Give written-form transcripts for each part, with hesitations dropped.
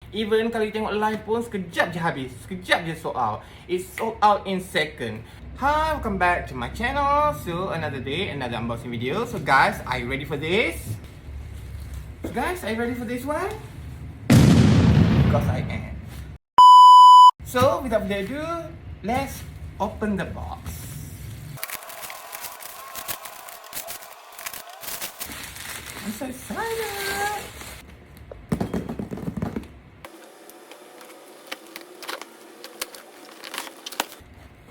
Even kalau you tengok live pun sekejap je habis. Sekejap je sold out. It's sold out in second. Hi, welcome back to my channel. So another day, another unboxing video. So guys, are you ready for this? So guys, are you ready for this one? Because I am. So without further ado, let's open the box. I'm so excited.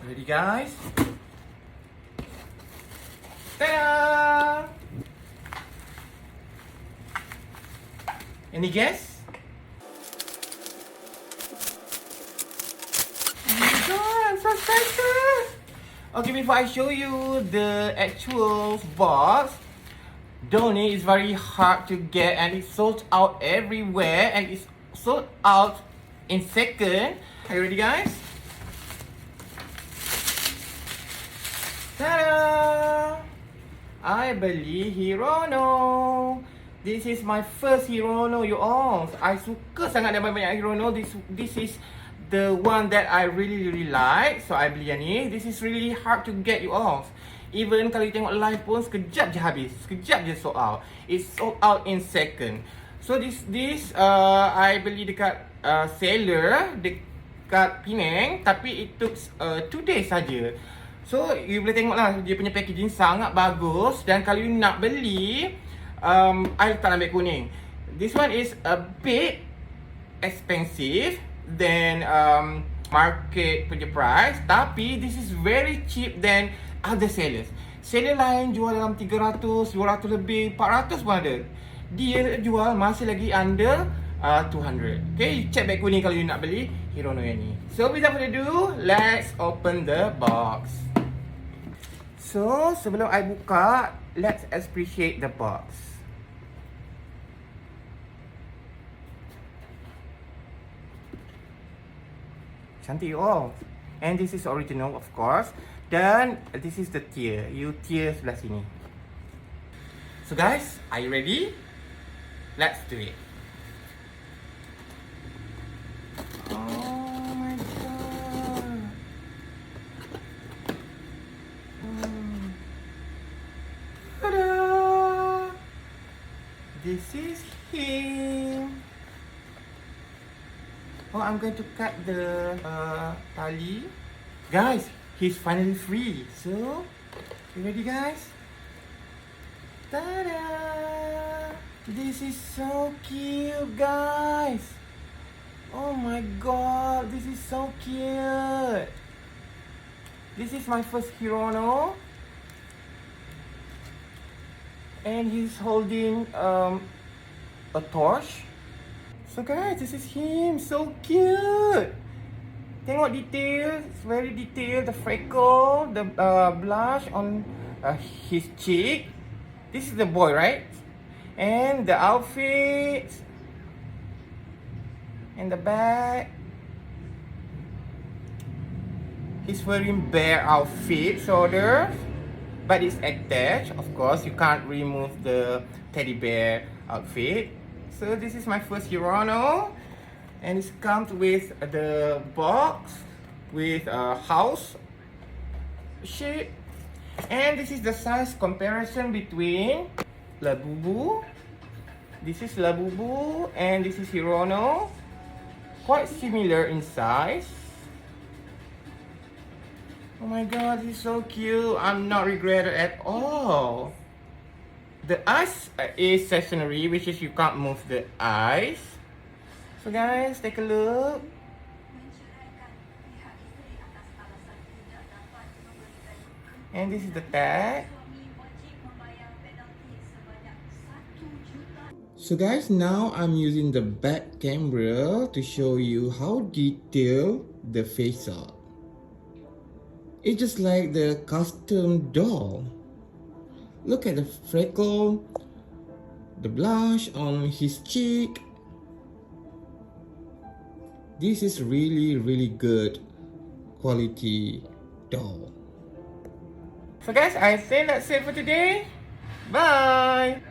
Ready guys? Ta-da! Any guess? Oh my god, I'm so excited! Okay, before I show you the actual box, Donnie is very hard to get and it's sold out everywhere and it's sold out in second. Are you ready guys? Ta-da! I beli Hirono. This is my first Hirono, you all. I suka sangat dengan banyak Hirono. This is the one that I really like. So I beli yang ni. This is really hard to get, you all. Even kalau you tengok live pun sekejap je habis. Sekejap je sold out. It's sold out in second. So this I beli dekat seller dekat Penang, tapi it took 2 days saja. So, you boleh tengok lah, dia punya packaging sangat bagus. Dan kalau you nak beli, I letak dalam beg kuning. This one is a bit expensive than market punya price. Tapi, this is very cheap than other sellers. Seller lain jual dalam 300, 200 lebih, 400 pun ada. Dia jual masih lagi under 200. Okay, check beg kuning kalau you nak beli Hirono yang ni. So, without further ado, let's open the box. So, sebelum I buka, let's appreciate the box. Cantik all. And this is original of course. Dan this is the tier. You tier sebelah sini. So guys, are you ready? Let's do it. This is him. Oh, I'm going to cut the tali. Guys, he's finally free. So, you ready guys? Ta-da! This is so cute guys. Oh my god, this is so cute. This is my first Hirono. And he's holding a torch. So guys, this is him. So cute. Tengok detail. It's very detailed. The freckle, the blush on his cheek. This is the boy, right? And the outfit. And the bag. He's wearing bare outfit, shoulders. But it's attached, of course, you can't remove the teddy bear outfit. So this is my first Hirono. And it comes with the box, with a house shape. And this is the size comparison between Labubu. This is Labubu and this is Hirono. Quite similar in size. Oh my god, this is so cute. I'm not regretted at all. The eyes is stationary, which is you can't move the eyes. So guys, take a look. And this is the tag. So guys, now I'm using the back camera to show you how detailed the face are. It's just like the custom doll. Look at the freckle, the blush on his cheek. This is really good quality doll. So guys, I think that's it for today. Bye!